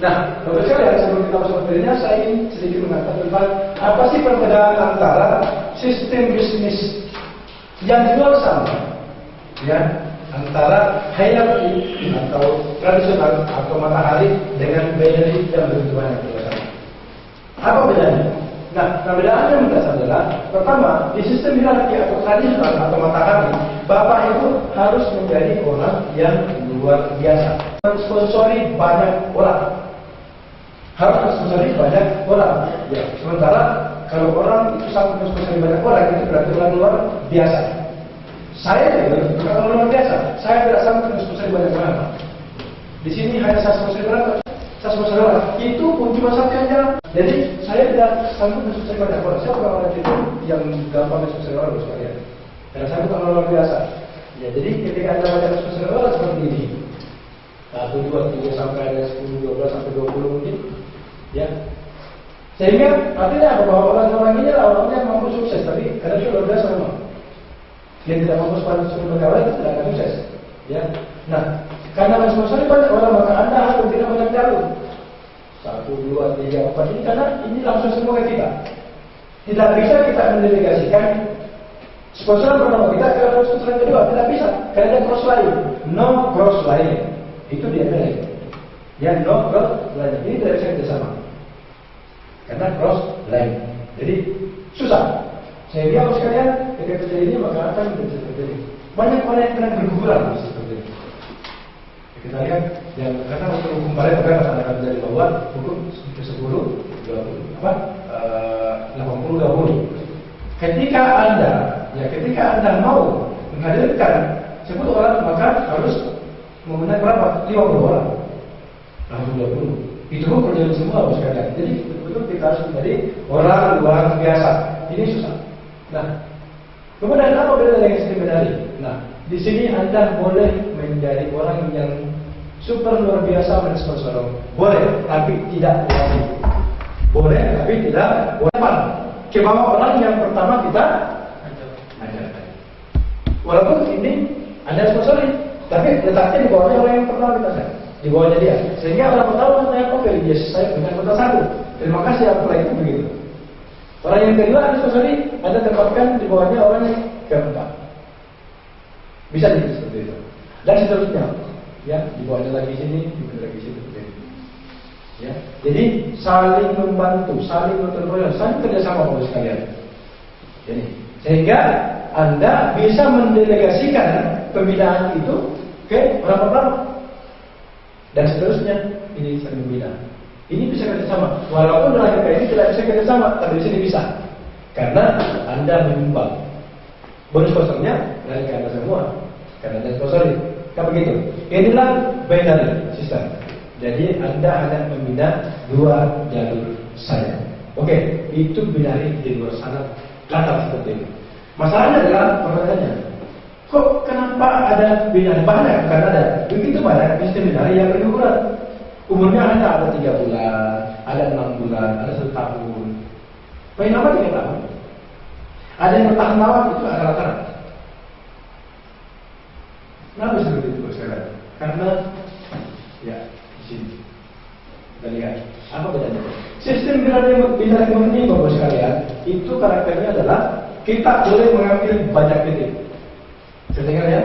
Nah, menurut saya sebelum kita masuk materinya, saya ingin sedikit mengatakan tentang apa sih perbedaan antara sistem bisnis yang jual sama, ya, antara hierarki atau tradisional atau matahari dengan binary yang berhubungan yang sama. Apa bedanya? Nah, perbedaannya mendasar adalah pertama, di sistem hierarki atau tradisional atau matahari, bapak itu harus menjadi orang yang luar biasa, mensponsori banyak orang. Harus mensponsori banyak orang. Ya, sementara kalau orang itu sanggup mensponsori banyak orang, itu berarti orang luar biasa. Saya tidak bukan orang luar biasa. Saya tidak sanggup mensponsori banyak orang. Di sini hanya saya sponsori berapa? Saya sponsori orang. Itu pun cuma satu yang jalan. Jadi saya tidak sanggup mensponsori banyak orang. Saya bukan orang itu yang gampang mensponsori orang sekalian. Dan saya bukan orang luar biasa. Ya, jadi ketika Anda banyak mensponsori orang seperti ini, 1, 2, 3 sampai ada 10, 12 sampai 20 mungkin. Ya, sehingga artinya apa? Bahwa orang-orang ini adalah orang yang mampu sukses, tapi karena dia luar biasa memang. Dia tidak mampu sepanjang pegawai itu tidak akan sukses. Ya, nah karena mensponsori banyak orang maka Anda harus memberikan banyak jalur. 1, 2, 3, 4 ini karena ini langsung semua ke kita. Tidak bisa kita mendelegasikan sponsor pertama kita ke sponsor yang kedua, tidak bisa karena ada cross line, no cross line itu dia pilih. Ya, no cross line ini tidak bisa kita sama. Karena cross line, jadi susah. Sehingga kalau sekalian ketika terjadi ini maka akan terjadi banyak orang yang kena berguguran seperti ini. Kita lihat yang karena untuk hukum Pareto kan akan dari bawah hukum 10, 20, 80, 20. Ketika Anda mau menghadirkan 10 orang maka harus menggunakan berapa? 50 orang. Langsung 20. Itu pun kerjaan semua bos sekalian. Jadi betul-betul kita harus menjadi orang luar biasa. Ini susah. Nah, kemudian apa beda dengan sistem binary? Nah, di sini Anda boleh menjadi orang yang super luar biasa mensponsor. Boleh, tapi tidak wajib. Boleh, tapi tidak wajib. Kemauan orang yang pertama kita ajarkan. Walaupun ini Anda sponsori, tapi letaknya di bawahnya orang yang pertama kita ajarkan. Di bawahnya dia, sehingga orang pertama saya oke, yes, saya punya kota 1. Terima kasih apa itu begitu. Orang yang kedua Anda sponsori, Anda tempatkan di bawahnya orang yang keempat. Bisa jadi seperti itu. Dan seterusnya, ya di bawahnya lagi sini, di lagi sini. Ya, jadi saling membantu, saling bertolong, saling kerjasama oleh sekalian. Jadi sehingga Anda bisa mendelegasikan pembinaan itu ke orang pertama. Dan seterusnya ini bisa membina. Ini bisa kerjasama. Walaupun dalam ini tidak bisa kerjasama, tapi di sini bisa. Karena Anda menyumbang. Bonus sponsornya dari Anda semua. Karena Anda sponsori. Kan begitu. Inilah binary system. Jadi Anda hanya membina 2 jalur saja. Oke, itu binary di luar sana kelihatan seperti itu. Masalahnya adalah pertanyaannya. Kok kenapa ada binary banyak? Karena ada begitu banyak sistem binary yang berguguran. Umurnya hanya ada 3 bulan, ada 6 bulan, ada 1 tahun. Paling lama 3 tahun. Ada yang bertahan lama itu rata-rata. Kenapa seperti itu sekarang? Karena ya di sini kita lihat apa bedanya. Sistem binary ini bapak sekalian itu karakternya adalah kita boleh mengambil banyak titik. Saya dengar ya,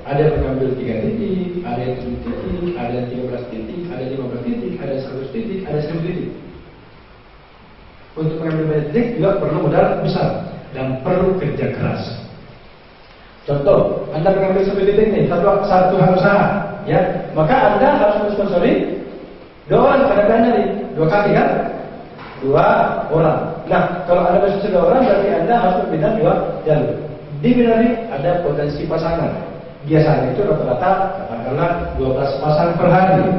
ada yang mengambil 3 titik, ada yang 7 titik, ada yang 13 titik, ada yang 15 titik, ada 100 titik, ada 1000 titik. Untuk mengambil banyak titik juga perlu modal besar dan perlu kerja keras. Contoh, Anda mengambil 1 titik nih, satu usaha, ya, maka Anda harus mensponsori 2 orang pada binary, 2 kali kan, 2 orang. Nah, kalau Anda mensponsori 2 orang, berarti Anda harus membina 2 jalur. Di binary ada potensi pasangan. Biasanya itu rata-rata katakanlah 12 pasang per hari.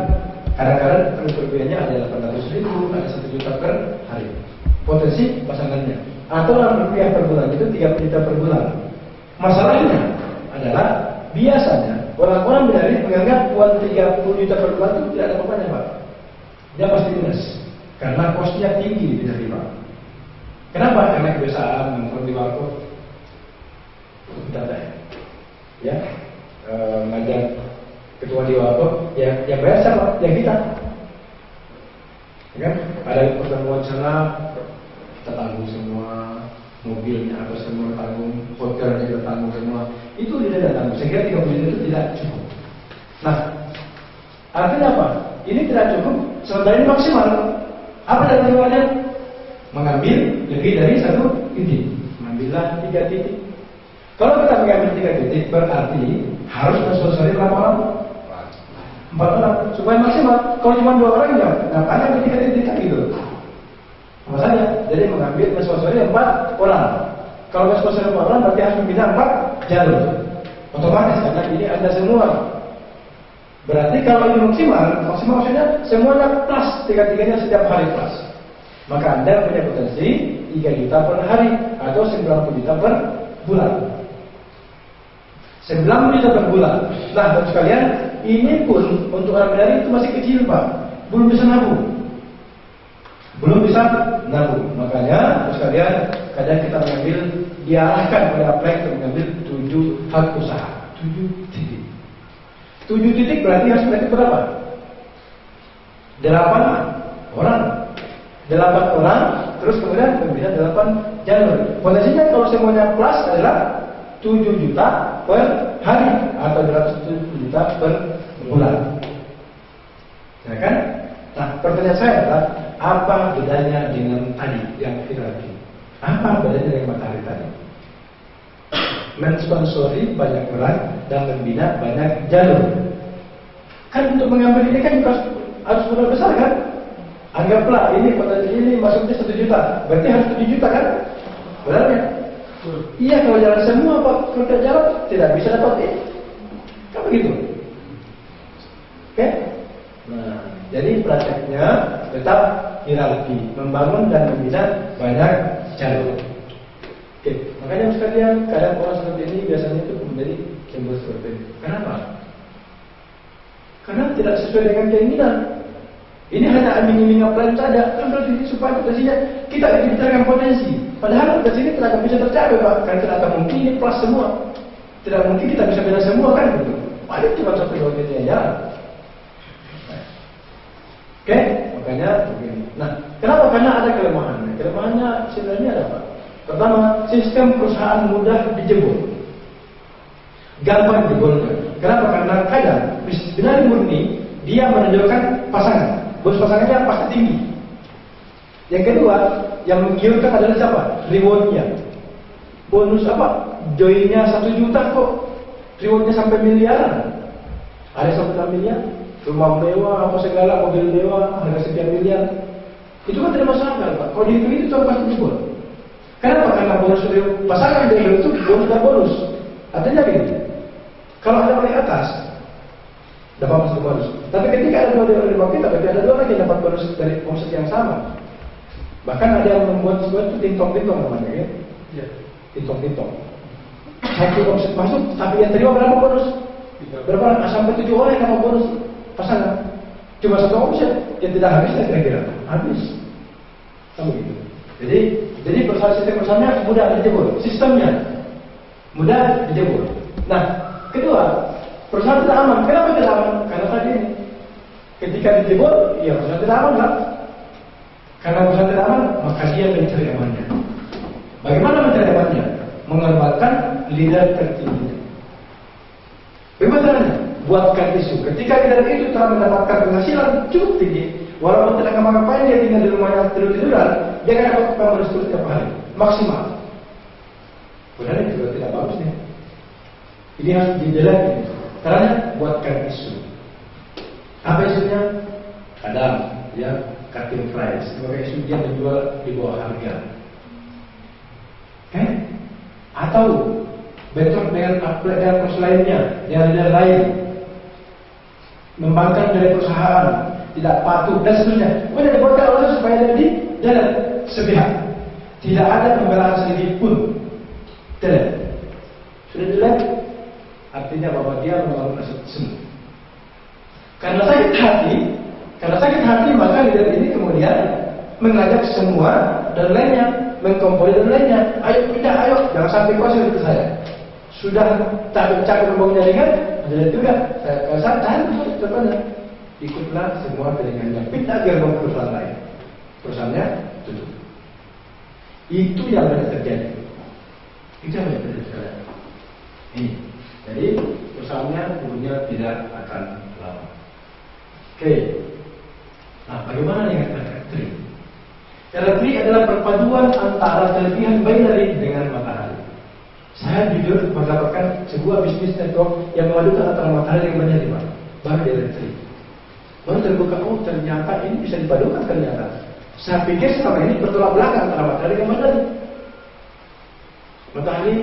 Kadang-kadang kerugiannya ada 800.000, ada 1 juta per hari. Potensi pasangannya. Atau rupiah per bulan itu 30 juta per bulan. Masalahnya adalah biasanya orang-orang binary menganggap uang 30 juta per bulan itu tidak ada apa-apanya, Pak. Dia pasti minus karena kosnya tinggi di binary, Pak. Kenapa? Karena kebiasaan nongkrong di warkop. Tidak ya, ngajak ketua di warkop, yang bayar siapa? Yang kita. kan? Ada pertemuan sana kita tanggung semua, mobilnya apa semua tanggung, hotelnya kita tanggung semua. Itu tidak tanggung. Saya kira 30 juta itu tidak cukup. Nah, artinya apa? Ini tidak cukup. Sementara ini maksimal. Apa dari tujuannya? Mengambil lebih dari 1 titik. Mengambillah 3 titik. Kalau kita mengambil 3 titik, berarti harus mensponsori berapa orang? 4 orang. Supaya maksimal. Kalau cuma 2 orang ya, ngapain ambil 3 titik kan gitu? Maksudnya, jadi mengambil mensponsori 4 orang. Kalau mensponsori 4 orang, berarti harus membina 4 jalur. Otomatis karena ini Anda semua. Berarti kalau ini maksimal maksudnya semuanya plus, 3-3-nya setiap hari plus. Maka Anda punya potensi 3 juta per hari atau 90 juta per bulan. 90 juta per bulan. Nah, Bapak sekalian, ini pun untuk orang dari itu masih kecil, Pak. Belum bisa nabung. Makanya, Bapak sekalian, kadang kita mengambil, diarahkan oleh Aplex untuk mengambil 7 hak usaha. 7 titik. 7 titik berarti harus berapa? 8 orang. 8 orang, terus kemudian membina 8 jalur. Potensinya kalau semuanya plus adalah 7 juta per hari atau 270 juta per bulan. Ya kan? Nah, pertanyaan saya adalah apa bedanya dengan tadi yang kita lihat? Apa bedanya dengan matahari tadi? Mensponsori banyak orang dan membina banyak jalur. Kan untuk mengambil ini kan juga harus modal besar kan? Anggaplah ini masuknya 1 juta, berarti harus 7 juta kan? Benar ya? Iya, kalau jalan semua Pak, kerja jalan tidak bisa dapat ini. Kan begitu? Oke? Nah, jadi prakteknya tetap hierarki, membangun dan membina banyak jalur. Oke, makanya sekalian kadang orang seperti ini biasanya itu menjadi simbol seperti ini. Kenapa? Karena tidak sesuai dengan keinginan. Ini hanya iming-iming plan saja, kan berarti supaya potensinya kita dibicarakan potensi. Padahal potensi ini tidak bisa tercapai, Pak. Karena tidak akan mungkin ini plus semua. Tidak mungkin kita bisa bina semua kan gitu. Paling cuma 1-2 titik yang jalan. Oke, makanya begini. Nah, kenapa? Karena ada kelemahannya. Kelemahannya sebenarnya ada, Pak. Pertama, sistem perusahaan mudah dijebol. Gampang dijebolkan. Kenapa? Karena kadang benar murni dia menunjukkan pasangan. Bonus pasangannya pasti tinggi. Yang kedua, yang menggiurkan adalah siapa? Rewardnya. Bonus apa? Joinnya 1 juta kok. Rewardnya sampai miliaran. Ada 1 miliar. Rumah mewah, apa segala, mobil mewah, harga sekian miliar. Itu kan tidak masalah, Pak. Kalau dihitung itu cuma pasti jebol. Kenapa? Karena bonus pasangan dia itu bonus dan bonus. Artinya begini. Kalau ada paling atas, dapat masuk bonus. Tapi ketika ada 2 di bawah kita, berarti ada 2 lagi yang dapat bonus dari omset yang sama. Bahkan ada yang membuat sebuah itu tintong-tintong namanya, ya? Iya. Tintong-tintong. 1 omset masuk, tapi yang terima berapa bonus? Berapa? Sampai 7 orang yang dapat bonus pasangan. Cuma 1 omset yang tidak habis, kira-kira habis. Sama gitu. Jadi sistem perusahaannya mudah dijebol. Sistemnya mudah dijebol. Nah, kedua, perusahaan tidak aman. Kenapa tidak aman? Karena tadi ini, ketika dijebol, ya perusahaan tidak aman kan? Karena perusahaan tidak aman, maka dia mencari amannya. Bagaimana mencari amannya? Mengorbankan leader tertingginya. Bagaimana caranya? Buatkan isu. Ketika leader itu telah mendapatkan penghasilan cukup tinggi, walaupun tidak ngapa-ngapain, dia tinggal di rumahnya tidur-tiduran, dia akan dapat bonus setiap hari maksimal. Padahal itu juga tidak bagus nih. Ini harus dijelek. Caranya buatkan isu. Apa isunya? Kadang ya cutting price. Sebagai isu dia menjual di bawah harga. Atau bentrok dengan perusahaan lainnya, dengan leader lain, membangkang dari perusahaan, tidak patuh dan seterusnya. Kemudian dibuatkan oleh supaya jadi jalan sepihak. Tidak ada pembelaan sedikit pun. Tidak. Sudah jelek. Artinya bahwa dia membangun aset semua. Karena sakit hati maka leader ini kemudian mengajak semua dan lainnya, mengkompori dan lainnya, ayo pindah, ayo, jangan sampai kuasa itu saya. Sudah capek membangun jaringan, jadi juga saya cari contohnya, ikutlah semua jaringannya, pindah gerbong perusahaan lain. perusahaannya tutup. Itu yang banyak terjadi. Itu yang banyak terjadi. Ini. Jadi perusahaannya dulunya tidak akan lama. Oke. Nah, bagaimana dengan elektrik? Elektrik adalah perpaduan antara kelebihan binary dengan matahari. Saya jujur mendapatkan sebuah bisnis network yang memadukan antara matahari dengan binary, Pak. Baru elektrik. Baru terbuka, oh ternyata ini bisa dipadukan ternyata. Saya pikir selama ini bertolak belakang antara matahari dengan binary. Matahari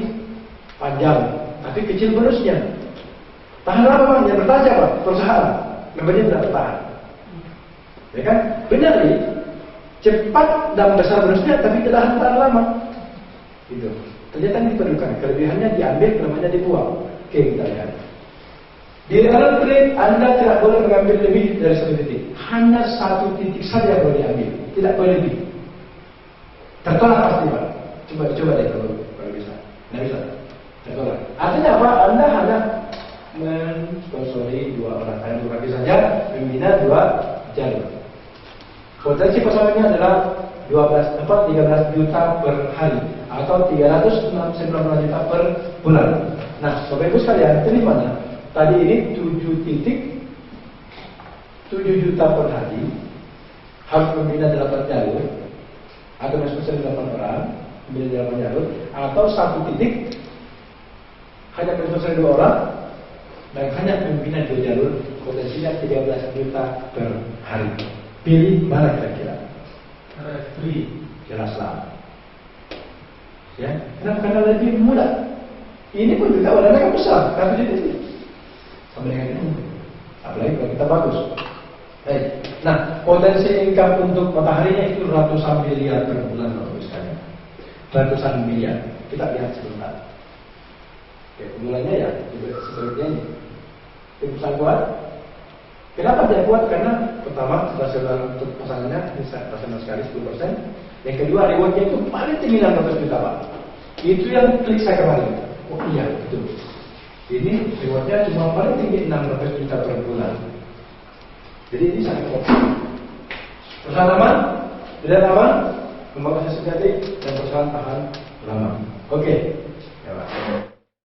panjang, tapi kecil bonusnya. Tahan lama, yang bertahan apa? Perusahaan. Memangnya tidak bertahan. Ya kan? Binary cepat dan besar bonusnya, tapi tidak tahan lama. Gitu. Ternyata ini diperlukan. Kelebihannya diambil, namanya dibuang. Oke, kita lihat. Di elektrik Anda tidak boleh mengambil lebih dari satu titik. Hanya satu titik saja boleh diambil, tidak boleh lebih. Tertolak pasti, Pak. Coba deh kalau bisa. Tidak bisa. Tertolak. Artinya apa? Anda hanya mensponsori dua orang, hanya dua kaki saja, membina dua jalur. Potensi pasangannya adalah 13 juta per hari atau 390 juta per bulan. Nah, Bapak Ibu sekalian, terimanya tadi ini 7 juta per hari, harus membina 8 jalur atau mensponsori 8 orang, membina 8 jalur, atau satu titik hanya mensponsori 2 orang dan hanya membina 2 jalur, potensinya 13 juta per hari. Pilih mana kira-kira? Elektrik, jelaslah. Ya, kenapa? Karena lebih mudah. Ini pun juga wadahnya kan besar, kan jadi sama dengan ini. Apalagi kalau kita bagus. Baik. Nah, potensi income untuk mataharinya itu ratusan miliar per bulan, Bapak sekalian. Ratusan miliar. Kita lihat sebentar. Oke, bulannya ya seperti ini. Itu sangat kuat. Kenapa dia kuat? Karena pertama, rasional untuk pasangannya bisa rasional sekali 10%. Yang kedua, rewardnya itu paling tinggi 600 juta, Pak. Itu yang klik saya kemarin. Oh iya, betul. Ini rewardnya cuma paling tinggi 600 juta per bulan. Jadi ini sangat kuat. Perusahaan aman, tidak aman, membangun sejati dan perusahaan tahan lama. Oke. Ya, Pak.